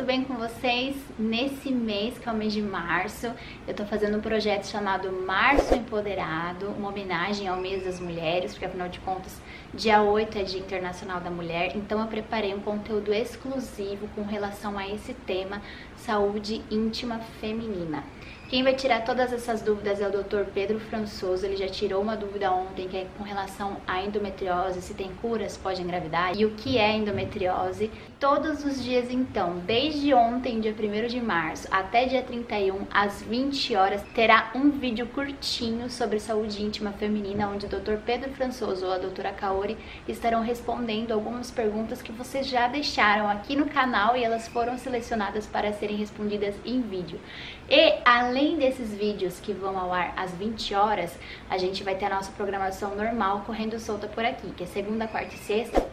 bem com vocês? Nesse mês, que é o mês de março, eu tô fazendo um projeto chamado Março Empoderado, uma homenagem ao mês das mulheres, porque afinal de contas, dia 8 é Dia Internacional da Mulher, então eu preparei um conteúdo exclusivo com relação a esse tema, saúde íntima feminina. Quem vai tirar todas essas dúvidas é o Dr. Pedro Françoso. Ele já tirou uma dúvida ontem, que é com relação à endometriose, se tem curas, pode engravidar, e o que é endometriose. Todos os dias então, desde ontem, dia 1º de março, até dia 31, às 20 horas, terá um vídeo curtinho sobre saúde íntima feminina, onde o Dr. Pedro Françoso ou a doutora Kaori estarão respondendo algumas perguntas que vocês já deixaram aqui no canal e elas foram selecionadas para serem respondidas em vídeo. E além desses vídeos que vão ao ar às 20 horas, a gente vai ter a nossa programação normal correndo solta por aqui, que é segunda, quarta e sexta.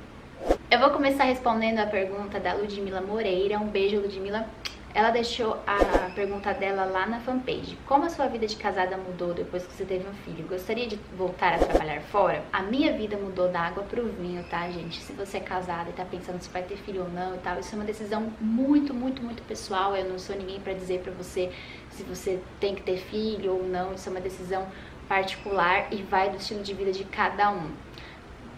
Eu vou começar respondendo a pergunta da Ludmila Moreira. Um beijo, Ludmila. Ela deixou a pergunta dela lá na fanpage. Como a sua vida de casada mudou depois que você teve um filho? Gostaria de voltar a trabalhar fora? A minha vida mudou da água pro vinho, tá, gente? Se você é casada e tá pensando se vai ter filho ou não e tal, isso é uma decisão muito pessoal. Eu não sou ninguém pra dizer pra você se você tem que ter filho ou não. Isso é uma decisão particular e vai do estilo de vida de cada um.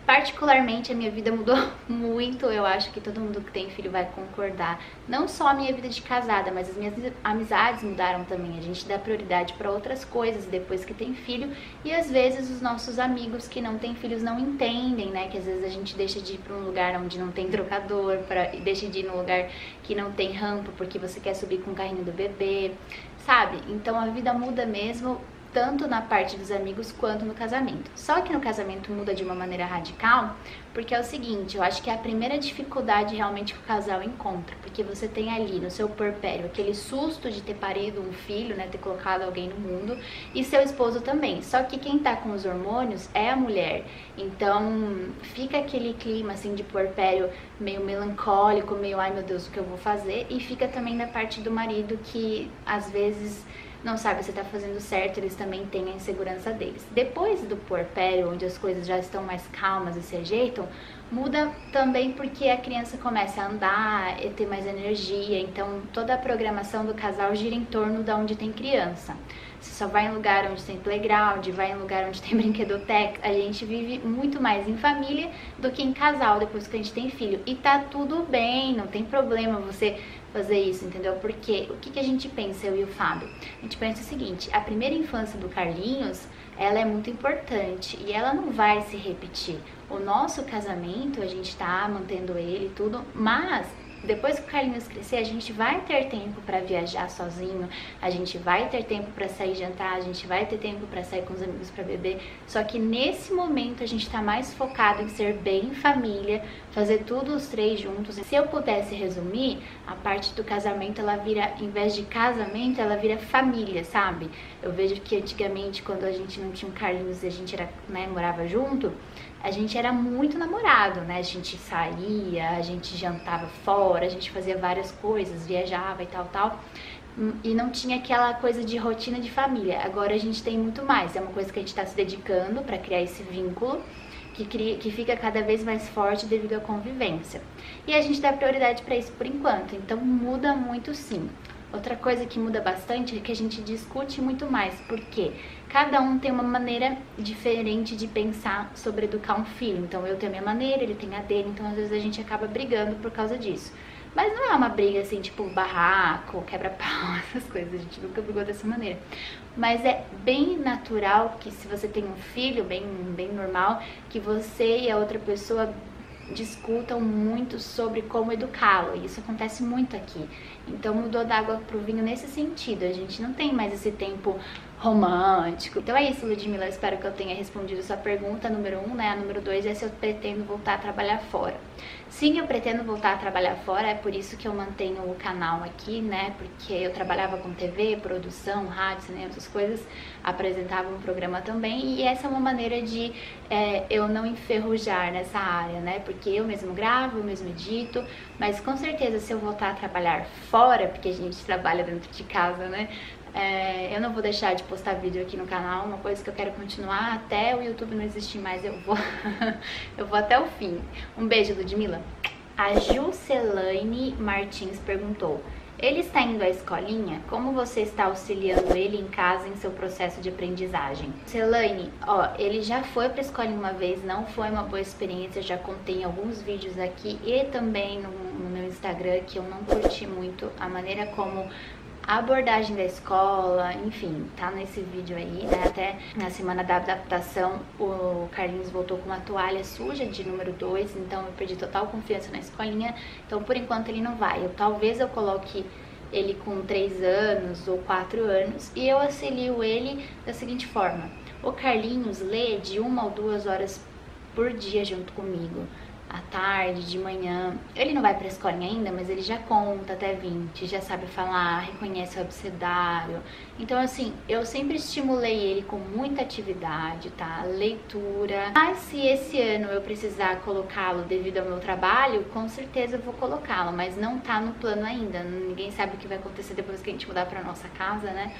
Particularmente, a minha vida mudou muito, eu acho que todo mundo que tem filho vai concordar. Não só a minha vida de casada, mas as minhas amizades mudaram também. A gente dá prioridade para outras coisas depois que tem filho. E às vezes os nossos amigos que não têm filhos não entendem, né? Que às vezes a gente deixa de ir para um lugar onde não tem trocador, deixa de ir num lugar que não tem rampa porque você quer subir com o carrinho do bebê, sabe? Então a vida muda mesmo, tanto na parte dos amigos quanto no casamento. Só que no casamento muda de uma maneira radical, porque é o seguinte, eu acho que é a primeira dificuldade realmente que o casal encontra, porque você tem ali no seu puerpério aquele susto de ter parido um filho, né, ter colocado alguém no mundo, e seu esposo também. Só que quem tá com os hormônios é a mulher, então fica aquele clima assim de puerpério meio melancólico, meio ai meu Deus, o que eu vou fazer, e fica também da parte do marido que às vezes não sabe se tá fazendo certo, eles também têm a insegurança deles. Depois do puerpério, onde as coisas já estão mais calmas e se ajeitam, muda também porque a criança começa a andar e ter mais energia, então toda a programação do casal gira em torno de onde tem criança. Você só vai em lugar onde tem playground, vai em lugar onde tem brinquedoteca. A gente vive muito mais em família do que em casal depois que a gente tem filho. E tá tudo bem, não tem problema você fazer isso, entendeu? Porque o que a gente pensa, eu e o Fábio? A gente pensa o seguinte, a primeira infância do Carlinhos, ela é muito importante e ela não vai se repetir. O nosso casamento, a gente tá mantendo ele e tudo, mas depois que o Carlinhos crescer, a gente vai ter tempo para viajar sozinho, a gente vai ter tempo para sair jantar, a gente vai ter tempo para sair com os amigos para beber. Só que nesse momento a gente tá mais focado em ser bem família, fazer tudo os três juntos. Se eu pudesse resumir, a parte do casamento, ela vira, em vez de casamento, ela vira família, sabe? Eu vejo que antigamente, quando a gente não tinha um Carlinhos e a gente era, né, morava junto, a gente era muito namorado, né? A gente saía, a gente jantava fora, a gente fazia várias coisas, viajava e tal. E não tinha aquela coisa de rotina de família. Agora a gente tem muito mais. É uma coisa que a gente está se dedicando para criar esse vínculo que fica cada vez mais forte devido à convivência. E a gente dá prioridade para isso por enquanto. Então muda muito sim. Outra coisa que muda bastante é que a gente discute muito mais, porque cada um tem uma maneira diferente de pensar sobre educar um filho. Então eu tenho a minha maneira, ele tem a dele, então às vezes a gente acaba brigando por causa disso. Mas não é uma briga assim, tipo barraco, quebra-pau, essas coisas, a gente nunca brigou dessa maneira. Mas é bem natural que se você tem um filho, bem normal, que você e a outra pessoa discutam muito sobre como educá-lo, e isso acontece muito aqui. Então mudou da água pro vinho nesse sentido, a gente não tem mais esse tempo romântico. Então é isso, Ludmila, eu espero que eu tenha respondido sua pergunta, número 1, né? A número 2 é se eu pretendo voltar a trabalhar fora. Sim, eu pretendo voltar a trabalhar fora, é por isso que eu mantenho o canal aqui, né? Porque eu trabalhava com TV, produção, rádio, cinema, essas coisas, apresentava um programa também, e essa é uma maneira de eu não enferrujar nessa área, né? Porque eu mesmo gravo, eu mesmo edito, mas com certeza se eu voltar a trabalhar fora, porque a gente trabalha dentro de casa, né? Eu não vou deixar de postar vídeo aqui no canal, uma coisa que eu quero continuar até o YouTube não existir mais, eu vou até o fim. Um beijo, Ludmila! A Juscelane Martins perguntou: ele está indo à escolinha? Como você está auxiliando ele em casa em seu processo de aprendizagem? Juscelane, ó, ele já foi para a escolinha uma vez, não foi uma boa experiência, já contei em alguns vídeos aqui e também no meu Instagram que eu não curti muito a maneira como a abordagem da escola, enfim, tá nesse vídeo aí, né? Até na semana da adaptação, o Carlinhos voltou com uma toalha suja de número 2, então eu perdi total confiança na escolinha, então por enquanto ele não vai. Talvez eu coloque ele com 3 anos ou 4 anos e eu auxilio ele da seguinte forma: o Carlinhos lê de 1 ou 2 horas por dia junto comigo. À tarde, de manhã. Ele não vai pra escolinha ainda, mas ele já conta até 20, já sabe falar, reconhece o abecedário. Então, assim, eu sempre estimulei ele com muita atividade, tá? Leitura. Mas se esse ano eu precisar colocá-lo devido ao meu trabalho, com certeza eu vou colocá-lo, mas não tá no plano ainda. Ninguém sabe o que vai acontecer depois que a gente mudar pra nossa casa, né?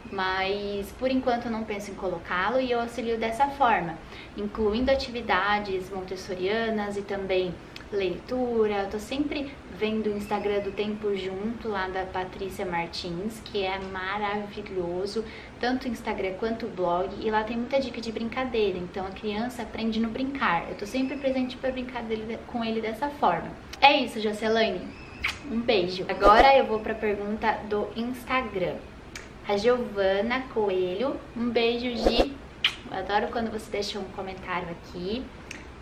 Mas por enquanto eu não penso em colocá-lo e eu auxilio dessa forma, incluindo atividades montessorianas e também leitura. Eu tô sempre vendo o Instagram do Tempo Junto, lá da Patrícia Martins, que é maravilhoso, tanto o Instagram quanto o blog, e lá tem muita dica de brincadeira, então a criança aprende no brincar. Eu tô sempre presente para brincar com ele dessa forma. É isso, Juscelane. Um beijo. Agora eu vou para a pergunta do Instagram. A Giovana Coelho, um beijo, Gi. Eu adoro quando você deixa um comentário aqui.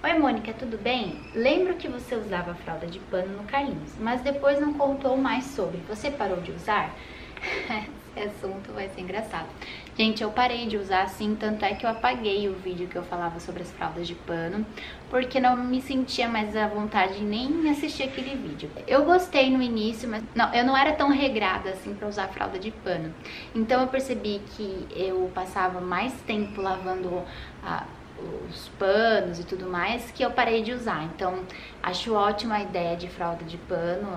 Oi, Mônica, tudo bem? Lembro que você usava fralda de pano no Carlinhos, mas depois não contou mais sobre. Você parou de usar? Esse assunto vai ser engraçado. Gente, eu parei de usar assim, tanto é que eu apaguei o vídeo que eu falava sobre as fraldas de pano, porque não me sentia mais à vontade nem em assistir aquele vídeo. Eu gostei no início, mas eu não era tão regrada assim pra usar fralda de pano. Então eu percebi que eu passava mais tempo lavando os panos e tudo mais, que eu parei de usar. Então acho ótima a ideia de fralda de pano,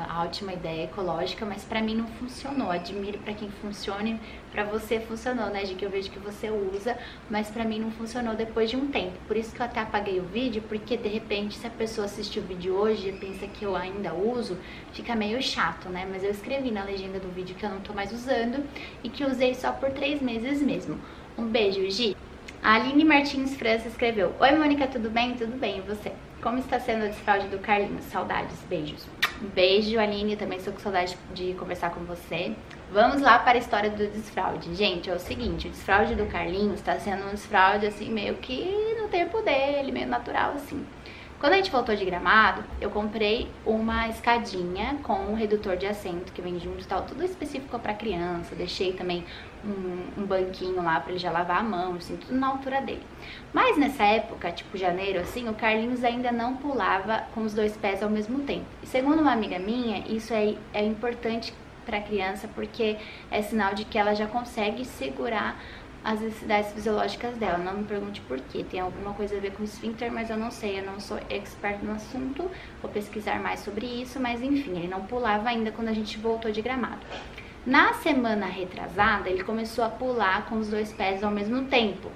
a ótima ideia ecológica, mas pra mim não funcionou. Admiro pra quem funcione, pra você funcionou, né, de que eu vejo que você usa, mas pra mim não funcionou depois de um tempo. Por isso que eu até apaguei o vídeo, porque de repente se a pessoa assistir o vídeo hoje e pensa que eu ainda uso, fica meio chato, né? Mas eu escrevi na legenda do vídeo que eu não tô mais usando e que usei só por 3 meses mesmo. Um beijo, Gi. A Aline Martins França escreveu: oi, Mônica, tudo bem? Tudo bem, e você? Como está sendo a desfraude do Carlinhos? Saudades, beijos. Um beijo, Aline, também estou com saudade de conversar com você. Vamos lá para a história do desfraude. Gente, é o seguinte, o desfraude do Carlinhos está sendo um desfraude assim, meio que no tempo dele, meio natural assim. Quando a gente voltou de Gramado, eu comprei uma escadinha com um redutor de assento que vem junto e tal, tudo específico para criança. Deixei também um banquinho lá para ele já lavar a mão, assim, tudo na altura dele. Mas nessa época, tipo janeiro, assim, o Carlinhos ainda não pulava com os 2 pés ao mesmo tempo. E segundo uma amiga minha, isso é importante para a criança porque é sinal de que ela já consegue segurar as necessidades fisiológicas dela. Não me pergunte por quê, tem alguma coisa a ver com o esfíncter, mas eu não sei, eu não sou expert no assunto, vou pesquisar mais sobre isso, mas enfim, ele não pulava ainda quando a gente voltou de Gramado. Na semana retrasada, ele começou a pular com os 2 pés ao mesmo tempo.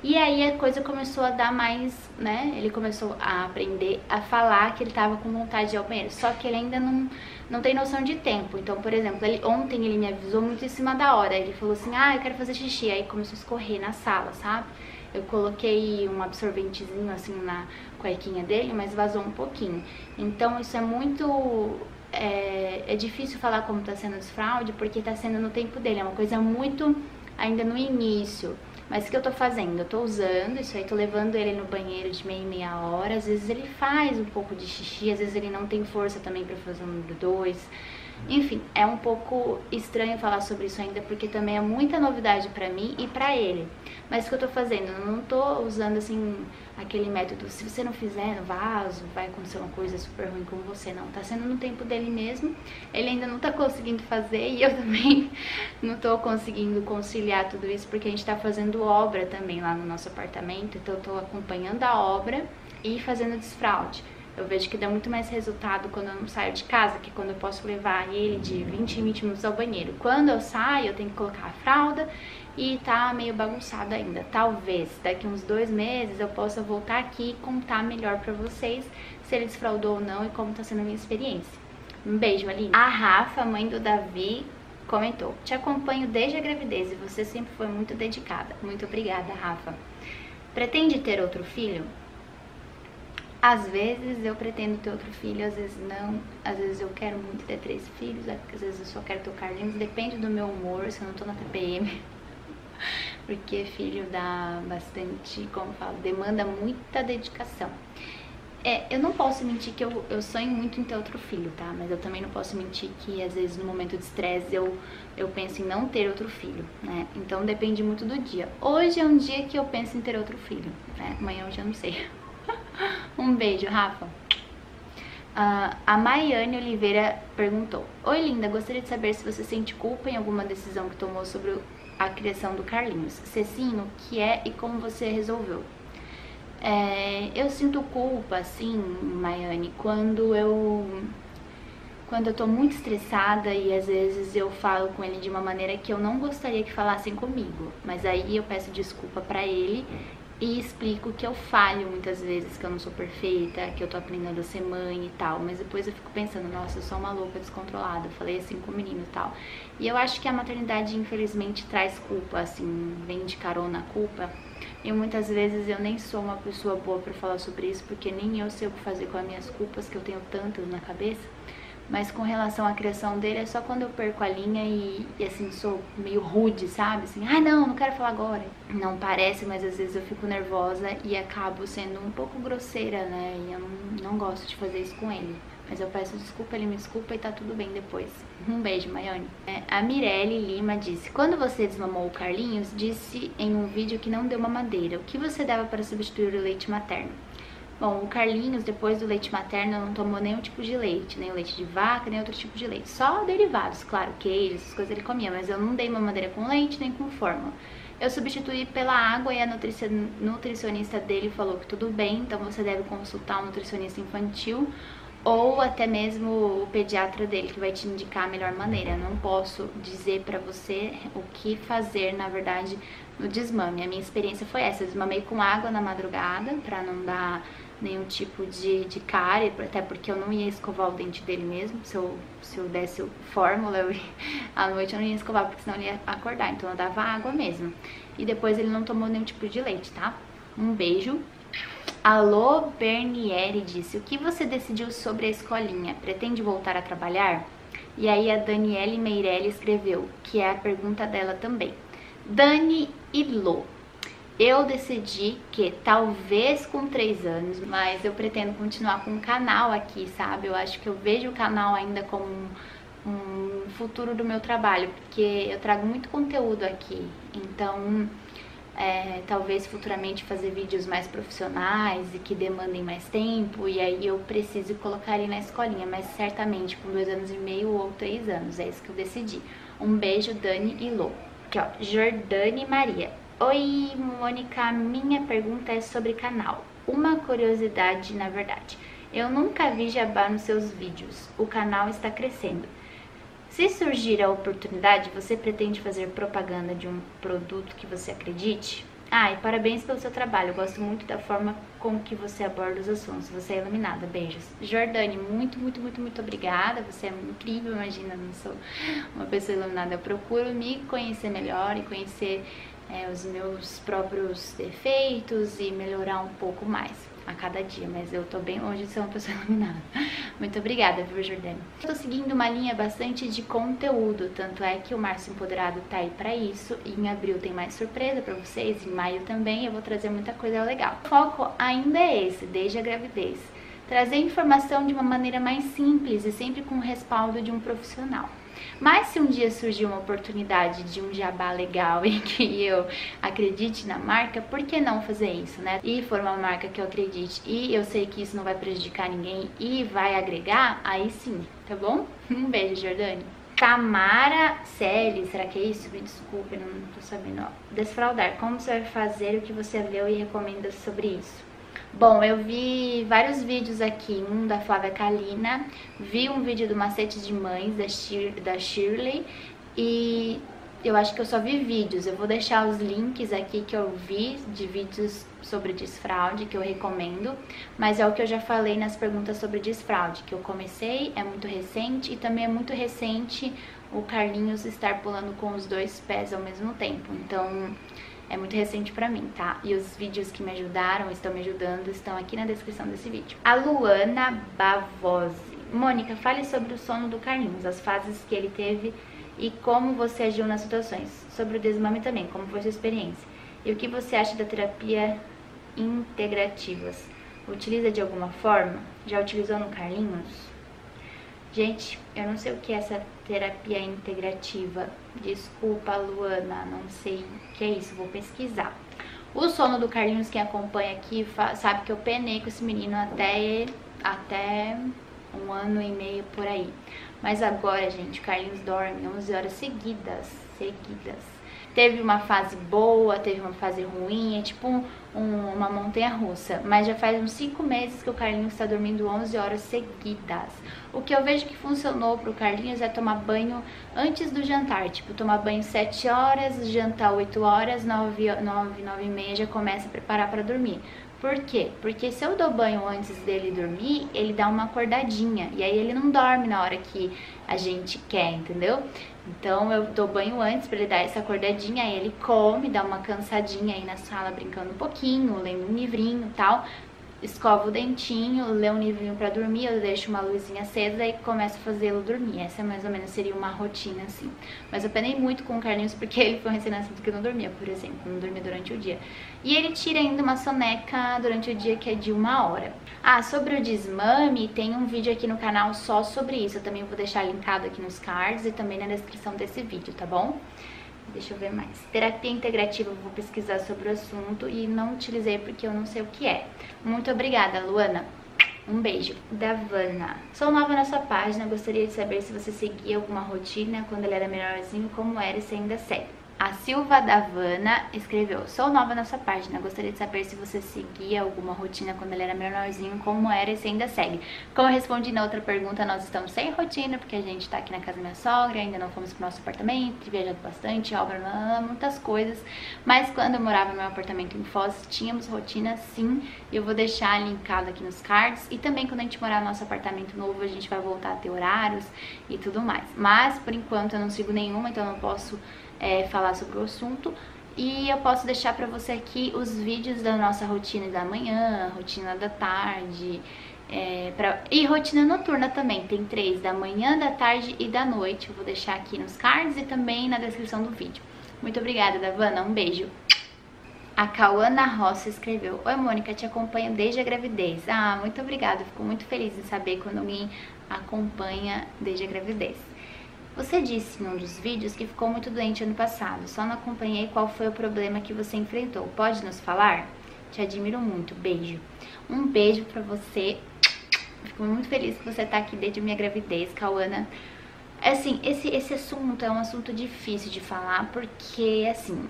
E aí a coisa começou a dar mais, né? Ele começou a aprender a falar que ele tava com vontade de ir ao banheiro. Só que ele ainda não tem noção de tempo. Então, por exemplo, ontem ele me avisou muito em cima da hora. Ele falou assim, eu quero fazer xixi. Aí começou a escorrer na sala, sabe? Eu coloquei um absorventezinho assim na cuequinha dele, mas vazou um pouquinho. Então isso é muito... É difícil falar como tá sendo o desfraude, porque tá sendo no tempo dele. É uma coisa muito ainda no início. Mas o que eu tô fazendo? Eu tô usando isso aí, tô levando ele no banheiro de meia em meia hora. Às vezes ele faz um pouco de xixi, às vezes ele não tem força também pra fazer o número 2. Enfim, é um pouco estranho falar sobre isso ainda, porque também é muita novidade pra mim e pra ele. Mas o que eu tô fazendo? Eu não tô usando, assim, aquele método, se você não fizer no vaso, vai acontecer uma coisa super ruim com você, não. Tá sendo no tempo dele mesmo, ele ainda não tá conseguindo fazer e eu também não tô conseguindo conciliar tudo isso, porque a gente tá fazendo obra também lá no nosso apartamento, então eu tô acompanhando a obra e fazendo desfraude. Eu vejo que dá muito mais resultado quando eu não saio de casa, que quando eu posso levar ele de 20 em 20 minutos ao banheiro. Quando eu saio, eu tenho que colocar a fralda e tá meio bagunçado ainda. Talvez daqui uns 2 meses eu possa voltar aqui e contar melhor pra vocês se ele desfraudou ou não e como tá sendo a minha experiência. Um beijo, Aline. A Rafa, mãe do Davi, comentou: te acompanho desde a gravidez e você sempre foi muito dedicada. Muito obrigada, Rafa. Pretende ter outro filho? Às vezes eu pretendo ter outro filho, às vezes não. Às vezes eu quero muito ter 3 filhos, às vezes eu só quero ter o Carlinhos. Depende do meu humor, se eu não tô na TPM. Porque filho dá bastante, como eu falo, demanda muita dedicação. Eu não posso mentir que eu sonho muito em ter outro filho, tá? Mas eu também não posso mentir que às vezes no momento de estresse eu penso em não ter outro filho, né? Então depende muito do dia. Hoje é um dia que eu penso em ter outro filho, né? Amanhã eu já não sei. Um beijo, Rafa. A Maiane Oliveira perguntou: oi, linda, gostaria de saber se você sente culpa em alguma decisão que tomou sobre a criação do Carlinhos. Se sim, o que é e como você resolveu? Eu sinto culpa, assim, Maiane, quando eu tô muito estressada e às vezes eu falo com ele de uma maneira que eu não gostaria que falassem comigo. Mas aí eu peço desculpa pra ele e explico que eu falho muitas vezes, que eu não sou perfeita, que eu tô aprendendo a ser mãe e tal. Mas depois eu fico pensando, nossa, eu sou uma louca descontrolada, eu falei assim com o menino e tal. E eu acho que a maternidade, infelizmente, traz culpa, assim, vem de carona a culpa. E muitas vezes eu nem sou uma pessoa boa pra falar sobre isso, porque nem eu sei o que fazer com as minhas culpas, que eu tenho tantas na cabeça. Mas com relação à criação dele, é só quando eu perco a linha e assim, sou meio rude, sabe? Assim, ai não quero falar agora. Não parece, mas às vezes eu fico nervosa e acabo sendo um pouco grosseira, né? E eu não gosto de fazer isso com ele. Mas eu peço desculpa, ele me desculpa e tá tudo bem depois. Um beijo, Maiane. A Mirelle Lima disse: quando você desmamou o Carlinhos, disse em um vídeo que não deu mamadeira. O que você dava para substituir o leite materno? Bom, o Carlinhos, depois do leite materno, não tomou nenhum tipo de leite, nem o leite de vaca, nem outro tipo de leite. Só derivados, claro, queijo, essas coisas ele comia, mas eu não dei mamadeira com leite, nem com fórmula. Eu substituí pela água e a nutricionista dele falou que tudo bem, então você deve consultar um nutricionista infantil ou até mesmo o pediatra dele, que vai te indicar a melhor maneira. Eu não posso dizer pra você o que fazer, na verdade, no desmame. A minha experiência foi essa: eu desmamei com água na madrugada, pra não dar nenhum tipo de cárie, até porque eu não ia escovar o dente dele mesmo. Se eu desse fórmula, à noite eu não ia escovar, porque senão ele ia acordar. Então eu dava água mesmo. E depois ele não tomou nenhum tipo de leite, tá? Um beijo. Alô Bernieri disse: o que você decidiu sobre a escolinha? Pretende voltar a trabalhar? E aí a Daniele Meirelli escreveu, que é a pergunta dela também. Dani e Lô: eu decidi que talvez com 3 anos, mas eu pretendo continuar com o canal aqui, sabe? Eu acho que eu vejo o canal ainda como um futuro do meu trabalho, porque eu trago muito conteúdo aqui. Então, talvez futuramente fazer vídeos mais profissionais e que demandem mais tempo, e aí eu preciso colocar ele na escolinha, mas certamente com 2 anos e meio ou 3 anos, é isso que eu decidi. Um beijo, Dani e Lô. Aqui, ó, Jordane Maria: oi, Mônica, minha pergunta é sobre canal. Uma curiosidade, na verdade. Eu nunca vi jabá nos seus vídeos. O canal está crescendo. Se surgir a oportunidade, você pretende fazer propaganda de um produto que você acredite? E parabéns pelo seu trabalho. Eu gosto muito da forma com que você aborda os assuntos. Você é iluminada. Beijos. Jordane, muito, muito, muito, muito obrigada. Você é incrível. Imagina, eu não sou uma pessoa iluminada. Eu procuro me conhecer melhor e conhecer os meus próprios defeitos e melhorar um pouco mais a cada dia, mas eu tô bem longe de ser uma pessoa iluminada. Muito obrigada, viu, Jordane? Eu tô seguindo uma linha bastante de conteúdo, tanto é que o Março Empoderado tá aí pra isso, e em abril tem mais surpresa pra vocês, em maio também eu vou trazer muita coisa legal. O foco ainda é esse, desde a gravidez: trazer informação de uma maneira mais simples e sempre com o respaldo de um profissional. Mas se um dia surgir uma oportunidade de um jabá legal em que eu acredite na marca, por que não fazer isso, né? E for uma marca que eu acredite e eu sei que isso não vai prejudicar ninguém e vai agregar, aí sim, tá bom? Um beijo, Jordane. Tamara Celi, será que é isso? Me desculpe, não tô sabendo. Desfraudar: como você vai fazer, o que você leu e recomenda sobre isso? Bom, eu vi vários vídeos aqui, um da Flávia Kalina, vi um vídeo do Macetes de Mães, da Shirley, e eu acho que eu só vi vídeos. Eu vou deixar os links aqui que eu vi de vídeos sobre desfraude, que eu recomendo, mas é o que eu já falei nas perguntas sobre desfraude, que eu comecei, é muito recente, e também é muito recente o Carlinhos estar pulando com os 2 pés ao mesmo tempo, então é muito recente pra mim, tá? E os vídeos que me ajudaram, estão me ajudando, estão aqui na descrição desse vídeo. A Luana Bavosi. Mônica, fale sobre o sono do Carlinhos, as fases que ele teve e como você agiu nas situações. Sobre o desmame também, como foi sua experiência. E o que você acha da terapia integrativas? Utiliza de alguma forma? Já utilizou no Carlinhos? Gente, eu não sei o que é essa terapia integrativa. Desculpa, Luana, não sei o que é isso, vou pesquisar. O sono do Carlinhos, quem acompanha aqui, sabe que eu penei com esse menino até 1 ano e meio por aí. Mas agora, gente, o Carlinhos dorme 11 horas seguidas. Teve uma fase boa, teve uma fase ruim, é tipo uma montanha-russa. Mas já faz uns 5 meses que o Carlinhos está dormindo 11 horas seguidas. O que eu vejo que funcionou pro Carlinhos é tomar banho antes do jantar. Tipo, tomar banho 7 horas, jantar 8 horas, 9 e meia já começa a preparar para dormir. Por quê? Porque se eu dou banho antes dele dormir, ele dá uma acordadinha. E aí ele não dorme na hora que a gente quer, entendeu? Então eu dou banho antes pra ele dar essa acordadinha, aí ele come, dá uma cansadinha aí na sala brincando um pouquinho, lendo um livrinho e tal. Escovo o dentinho, lê um livrinho pra dormir, eu deixo uma luzinha acesa e começo a fazê-lo dormir. Essa mais ou menos seria uma rotina assim. Mas eu penei muito com o Carlinhos porque ele foi um recém-nascido que não dormia, por exemplo, não dormia durante o dia. E ele tira ainda uma soneca durante o dia que é de 1 hora. Ah, sobre o desmame, tem um vídeo aqui no canal só sobre isso. Eu também vou deixar linkado aqui nos cards e também na descrição desse vídeo, tá bom? Deixa eu ver mais. Terapia integrativa, eu vou pesquisar sobre o assunto e não utilizei porque eu não sei o que é. Muito obrigada, Luana. Um beijo. Davana. Sou nova na sua página, gostaria de saber se você seguia alguma rotina quando ele era menorzinho, como era e se ainda segue. A Silva Davana escreveu: sou nova na sua página, gostaria de saber se você seguia alguma rotina quando ele era menorzinho, como era e se ainda segue. Como eu respondi na outra pergunta, nós estamos sem rotina, porque a gente tá aqui na casa da minha sogra, ainda não fomos pro nosso apartamento, viajando bastante, obra, muitas coisas. Mas quando eu morava no meu apartamento em Foz, tínhamos rotina sim, e eu vou deixar linkado aqui nos cards. E também quando a gente morar no nosso apartamento novo, a gente vai voltar a ter horários e tudo mais. Mas por enquanto eu não sigo nenhuma, então eu não posso falar sobre o assunto. E eu posso deixar pra você aqui os vídeos da nossa rotina da manhã, rotina da tarde, e rotina noturna também. Tem 3, da manhã, da tarde e da noite. Eu vou deixar aqui nos cards e também na descrição do vídeo. Muito obrigada, Davana, um beijo. A Cauana Rossi escreveu: oi, Mônica, te acompanho desde a gravidez. Ah, muito obrigada, fico muito feliz em saber quando alguém acompanha desde a gravidez. Você disse em um dos vídeos que ficou muito doente ano passado, só não acompanhei qual foi o problema que você enfrentou. Pode nos falar? Te admiro muito, beijo. Um beijo pra você, fico muito feliz que você tá aqui desde a minha gravidez, Cauana. Assim, esse assunto é um assunto difícil de falar, porque assim,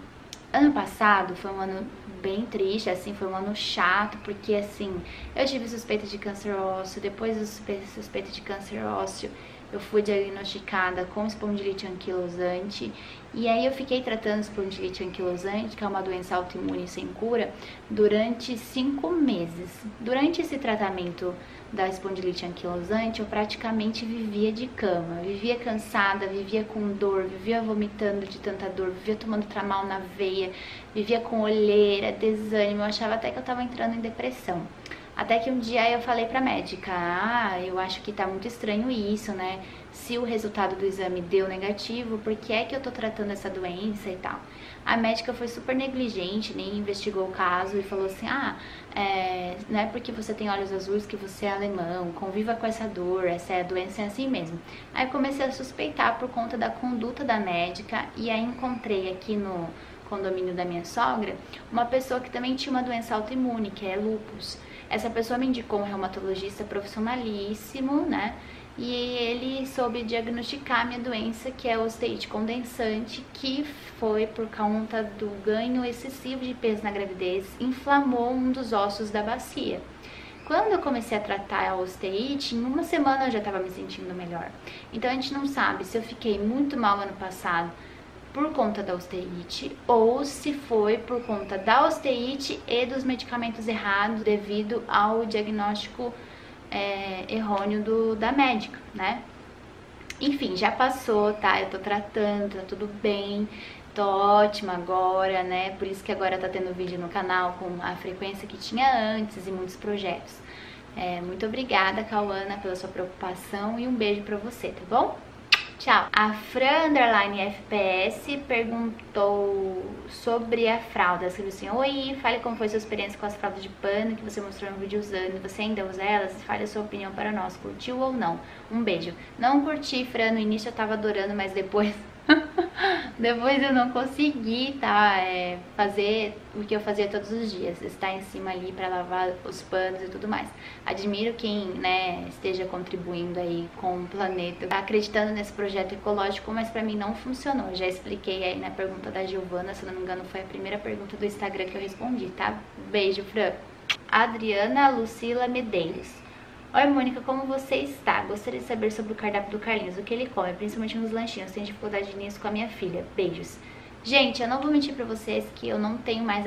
ano passado foi um ano bem triste, assim, foi um ano chato, porque assim, eu tive suspeita de câncer ósseo, depois da suspeita de câncer ósseo, eu fui diagnosticada com espondilite anquilosante, e aí eu fiquei tratando espondilite anquilosante, que é uma doença autoimune sem cura, durante 5 meses. Durante esse tratamento da espondilite anquilosante, eu praticamente vivia de cama, vivia cansada, vivia com dor, vivia vomitando de tanta dor, vivia tomando tramal na veia, vivia com olheira, desânimo, eu achava até que eu tava entrando em depressão. Até que um dia eu falei pra médica: ah, eu acho que tá muito estranho isso, né? Se o resultado do exame deu negativo, por que é que eu tô tratando essa doença e tal? A médica foi super negligente, nem investigou o caso e falou assim: ah, não é porque você tem olhos azuis que você é alemão, conviva com essa dor, essa doença é assim mesmo. Aí eu comecei a suspeitar por conta da conduta da médica, e aí encontrei aqui no condomínio da minha sogra uma pessoa que também tinha uma doença autoimune, que é lúpus. Essa pessoa me indicou um reumatologista profissionalíssimo, né? e ele soube diagnosticar a minha doença, que é osteite condensante, que foi por conta do ganho excessivo de peso na gravidez, inflamou um dos ossos da bacia. Quando eu comecei a tratar a osteite, em uma semana eu já estava me sentindo melhor. Então a gente não sabe se eu fiquei muito mal ano passado por conta da osteite ou se foi por conta da osteite e dos medicamentos errados devido ao diagnóstico errôneo da médica, né? Enfim, já passou, tá? Eu tô tratando, tá tudo bem, tô ótima agora, né? Por isso que agora tá tendo vídeo no canal com a frequência que tinha antes e muitos projetos. Muito obrigada, Cauana, pela sua preocupação e um beijo pra você, tá bom? Tchau! A Fran_FPS perguntou sobre a fralda. Escreveu assim: oi, fale como foi sua experiência com as fraldas de pano que você mostrou no vídeo usando. Você ainda usa elas? Fale a sua opinião para nós. Curtiu ou não? Um beijo. Não curti, Fran. No início eu tava adorando, mas depois... depois eu não consegui, tá? Fazer o que eu fazia todos os dias, estar em cima ali para lavar os panos e tudo mais. Admiro quem, né, esteja contribuindo aí com o planeta, acreditando nesse projeto ecológico, mas pra mim não funcionou. Já expliquei aí na pergunta da Giovana, se não me engano foi a primeira pergunta do Instagram que eu respondi, tá? Beijo, Fran. Adriana Lucila Medeiros: oi, Mônica, como você está? Gostaria de saber sobre o cardápio do Carlinhos, o que ele come, principalmente nos lanchinhos. Tenho dificuldade nisso com a minha filha. Beijos. Gente, eu não vou mentir pra vocês que eu não tenho mais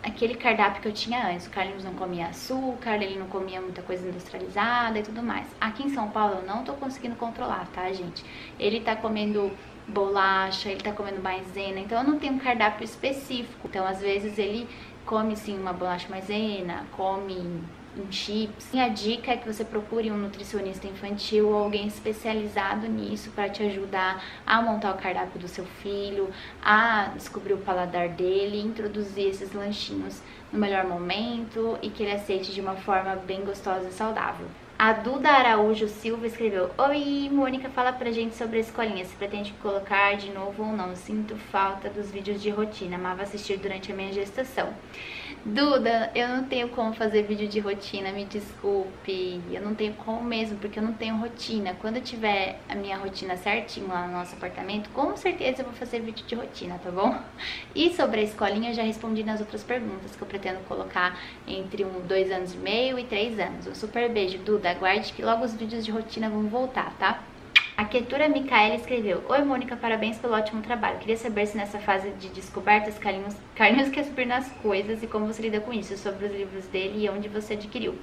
aquele cardápio que eu tinha antes. O Carlinhos não comia açúcar, ele não comia muita coisa industrializada e tudo mais. Aqui em São Paulo eu não tô conseguindo controlar, tá, gente? Ele tá comendo bolacha, ele tá comendo maisena, então eu não tenho um cardápio específico. Então, às vezes, ele come, sim, uma bolacha maisena, come em chips. Minha dica é que você procure um nutricionista infantil ou alguém especializado nisso para te ajudar a montar o cardápio do seu filho, a descobrir o paladar dele, introduzir esses lanchinhos no melhor momento e que ele aceite de uma forma bem gostosa e saudável. A Duda Araújo Silva escreveu: oi, Mônica, fala pra gente sobre a escolinha, se pretende colocar de novo ou não. Sinto falta dos vídeos de rotina, amava assistir durante a minha gestação. Duda, eu não tenho como fazer vídeo de rotina, me desculpe, eu não tenho como mesmo, porque eu não tenho rotina. Quando eu tiver a minha rotina certinho lá no nosso apartamento, com certeza eu vou fazer vídeo de rotina, tá bom? E sobre a escolinha, eu já respondi nas outras perguntas, que eu pretendo colocar entre 2 anos e meio e 3 anos. Um super beijo, Duda, aguarde que logo os vídeos de rotina vão voltar, tá? A Ketura Micaela escreveu: oi, Mônica, parabéns pelo ótimo trabalho. Queria saber se nessa fase de descobertas Carlinhos quer subir nas coisas e como você lida com isso, sobre os livros dele e onde você adquiriu.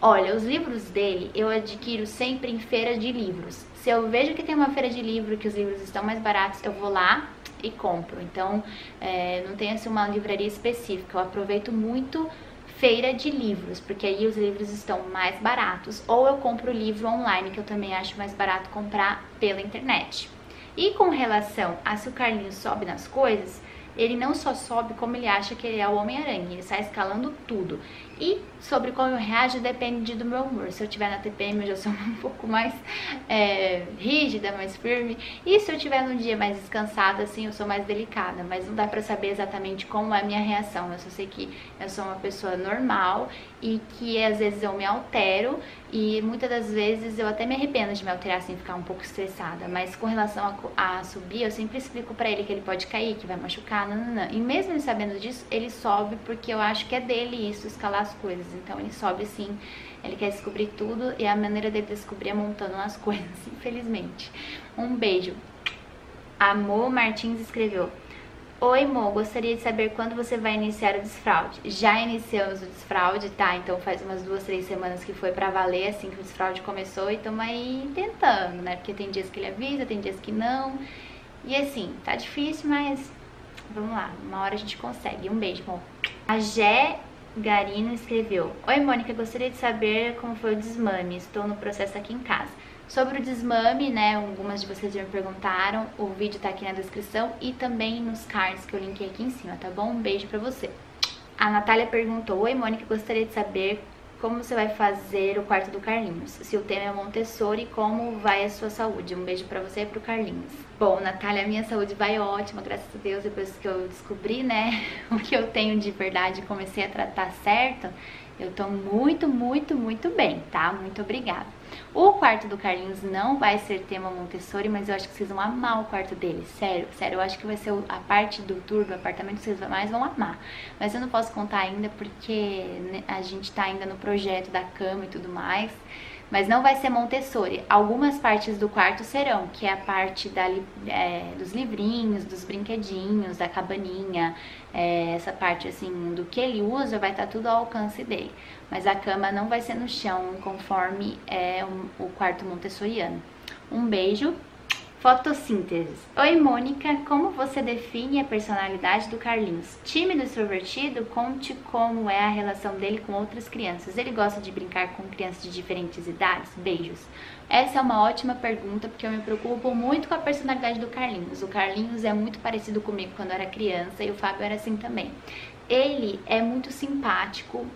Olha, os livros dele eu adquiro sempre em feira de livros. Se eu vejo que tem uma feira de livro, que os livros estão mais baratos, eu vou lá e compro. Então, não tem assim uma livraria específica. Eu aproveito muito feira de livros, porque aí os livros estão mais baratos, ou eu compro o livro online, que eu também acho mais barato comprar pela internet. E com relação a se o Carlinhos sobe nas coisas, ele não só sobe como ele acha que ele é o Homem-Aranha, ele sai escalando tudo. E sobre como eu reajo depende do meu humor. Se eu estiver na TPM eu já sou um pouco mais rígida, mais firme. E se eu estiver num dia mais descansada, assim, eu sou mais delicada. Mas não dá pra saber exatamente como é a minha reação. Eu só sei que eu sou uma pessoa normal e que às vezes eu me altero. E muitas das vezes eu até me arrependo de me alterar assim, ficar um pouco estressada. Mas com relação a subir, eu sempre explico pra ele que ele pode cair, que vai machucar, nananã. E mesmo ele sabendo disso, ele sobe porque eu acho que é dele isso, escalar as coisas. Então ele sobe sim, ele quer descobrir tudo e a maneira dele descobrir é montando as coisas, infelizmente. Um beijo. Amor Martins escreveu: oi, Mo, gostaria de saber quando você vai iniciar o desfraude. Já iniciamos o desfraude, tá? Então faz umas 2, 3 semanas que foi pra valer, assim que o desfraude começou, e estamos aí tentando, né? Porque tem dias que ele avisa, tem dias que não. E assim, tá difícil, mas vamos lá, uma hora a gente consegue. Um beijo, Mo. A Gé Garino escreveu: oi, Mônica, gostaria de saber como foi o desmame, estou no processo aqui em casa. Sobre o desmame, né, algumas de vocês já me perguntaram, o vídeo tá aqui na descrição e também nos cards que eu linkei aqui em cima, tá bom? Um beijo pra você. A Natália perguntou: oi, Mônica, gostaria de saber como você vai fazer o quarto do Carlinhos. Se o tema é Montessori, como vai a sua saúde? Um beijo pra você e pro Carlinhos. Bom, Natália, a minha saúde vai ótima, graças a Deus, depois que eu descobri, né, o que eu tenho de verdade e comecei a tratar certo, eu tô muito, muito, muito bem, tá? Muito obrigada. O quarto do Carlinhos não vai ser tema Montessori, mas eu acho que vocês vão amar o quarto dele, sério, sério, eu acho que vai ser a parte do tour, do apartamento que vocês mais vão amar. Mas eu não posso contar ainda porque a gente tá ainda no projeto da cama e tudo mais. Mas não vai ser Montessori. Algumas partes do quarto serão, que é a parte dos livrinhos, dos brinquedinhos, da cabaninha, essa parte assim do que ele usa vai estar tudo ao alcance dele. Mas a cama não vai ser no chão, conforme o quarto montessoriano. Um beijo. Fotossíntese. Oi, Mônica, como você define a personalidade do Carlinhos? Tímido, extrovertido? Conte como é a relação dele com outras crianças. Ele gosta de brincar com crianças de diferentes idades? Beijos. Essa é uma ótima pergunta, porque eu me preocupo muito com a personalidade do Carlinhos. O Carlinhos é muito parecido comigo quando eu era criança e o Fábio era assim também. Ele é muito simpático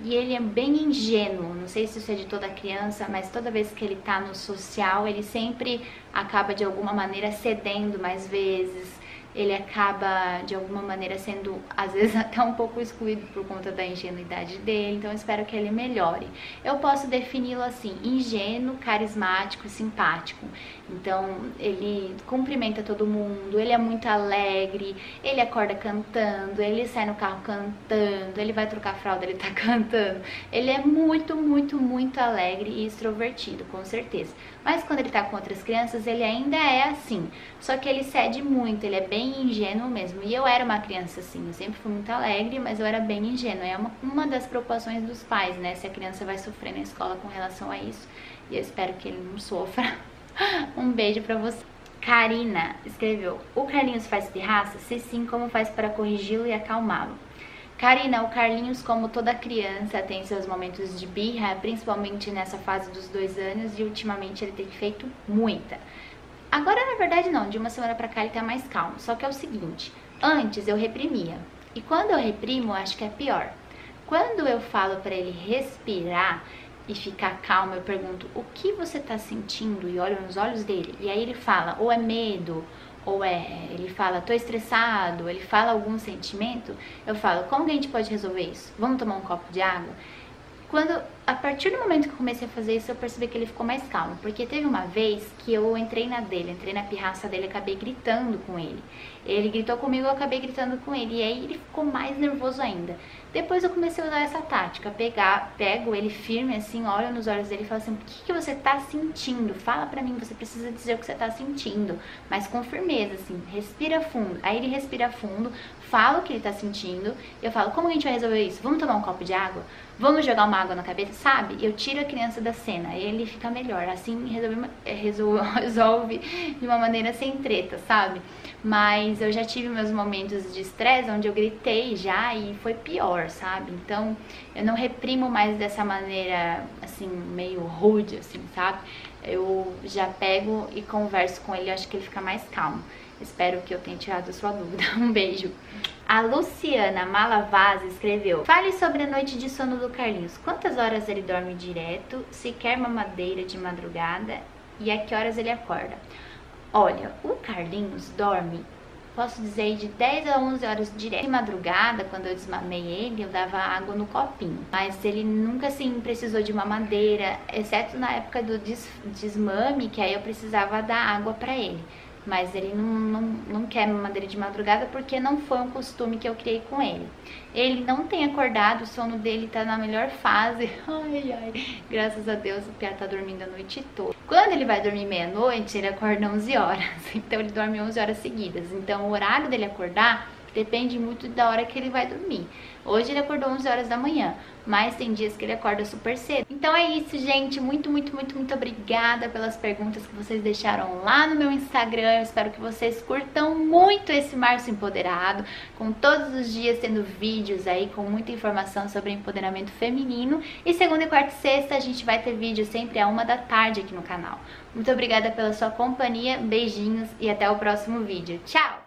e ele é bem ingênuo, não sei se isso é de toda criança, mas toda vez que ele tá no social, ele sempre acaba de alguma maneira cedendo mais vezes, ele acaba de alguma maneira sendo, às vezes, até um pouco excluído por conta da ingenuidade dele, então eu espero que ele melhore. Eu posso defini-lo assim, ingênuo, carismático e simpático. Então, ele cumprimenta todo mundo, ele é muito alegre, ele acorda cantando, ele sai no carro cantando, ele vai trocar fralda, ele tá cantando. Ele é muito, muito, muito alegre e extrovertido, com certeza. Mas quando ele tá com outras crianças, ele ainda é assim. Só que ele cede muito, ele é bem ingênuo mesmo. E eu era uma criança assim, eu sempre fui muito alegre, mas eu era bem ingênua. É uma das preocupações dos pais, né? Se a criança vai sofrer na escola com relação a isso. E eu espero que ele não sofra. Um beijo pra você. Karina escreveu: o Carlinhos faz pirraça? Se sim, como faz para corrigi-lo e acalmá-lo? Karina, o Carlinhos, como toda criança, tem seus momentos de birra, principalmente nessa fase dos 2 anos, e ultimamente ele tem feito muita. Agora, na verdade, não, de uma semana pra cá ele tá mais calmo. Só que é o seguinte, antes eu reprimia, e quando eu reprimo, eu acho que é pior. Quando eu falo pra ele respirar e ficar calmo, eu pergunto: o que você tá sentindo? E olho nos olhos dele, e aí ele fala, ou é medo, ou ele fala, tô estressado, ele fala algum sentimento, eu falo, como que a gente pode resolver isso? Vamos tomar um copo de água? A partir do momento que eu comecei a fazer isso, eu percebi que ele ficou mais calmo, porque teve uma vez que eu entrei na pirraça dele, acabei gritando com ele. Ele gritou comigo, eu acabei gritando com ele, e aí ele ficou mais nervoso ainda. Depois eu comecei a usar essa tática, pego ele firme assim, olho nos olhos dele e falo assim: o que você tá sentindo? Fala pra mim, você precisa dizer o que você tá sentindo, mas com firmeza, assim, respira fundo. Aí ele respira fundo, fala o que ele tá sentindo, eu falo: como a gente vai resolver isso? Vamos tomar um copo de água? Vamos jogar uma água na cabeça? Sabe? Eu tiro a criança da cena, ele fica melhor, assim resolve de uma maneira sem treta, sabe? Mas eu já tive meus momentos de estresse onde eu gritei já e foi pior, sabe? Então eu não reprimo mais dessa maneira assim, meio rude, assim, sabe? Eu já pego e converso com ele, eu acho que ele fica mais calmo. Espero que eu tenha tirado a sua dúvida. Um beijo. A Luciana Malavaz escreveu: fale sobre a noite de sono do Carlinhos. Quantas horas ele dorme direto? Se quer mamadeira de madrugada? E a que horas ele acorda? Olha, o Carlinhos dorme, posso dizer, de 10 a 11 horas direto. De madrugada, quando eu desmamei ele, eu dava água no copinho. Mas ele nunca, assim, precisou de mamadeira, exceto na época do desmame, que aí eu precisava dar água pra ele. Mas ele não quer mamadeira de madrugada porque não foi um costume que eu criei com ele. Ele não tem acordado, o sono dele tá na melhor fase. Ai, ai, graças a Deus o Pia tá dormindo a noite toda. Quando ele vai dormir meia-noite, ele acorda 11 horas. Então ele dorme 11 horas seguidas. Então o horário dele acordar depende muito da hora que ele vai dormir. Hoje ele acordou 11 horas da manhã, mas tem dias que ele acorda super cedo. Então é isso, gente. Muito, muito, muito, muito obrigada pelas perguntas que vocês deixaram lá no meu Instagram. Eu espero que vocês curtam muito esse Março Empoderado, com todos os dias tendo vídeos aí com muita informação sobre empoderamento feminino. E segunda, quarta e sexta a gente vai ter vídeo sempre à 1 da tarde aqui no canal. Muito obrigada pela sua companhia, beijinhos e até o próximo vídeo. Tchau!